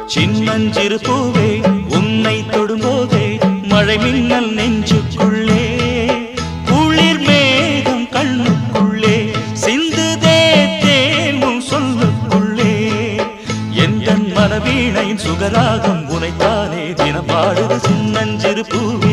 சின்னஞ்சிறு பூவே உன்னை தொடும்போதே மழை மின்னல் நெஞ்சுக்குள்ளே குளிர் மேகம் கண்ணுக்குள்ளே சிந்துதே தேனும் சொல்லுக்குள்ளே என் மனவீணையின் சுகராகம் உனைத்தானே தினம் பாடுது சின்னஞ்சிறு பூவே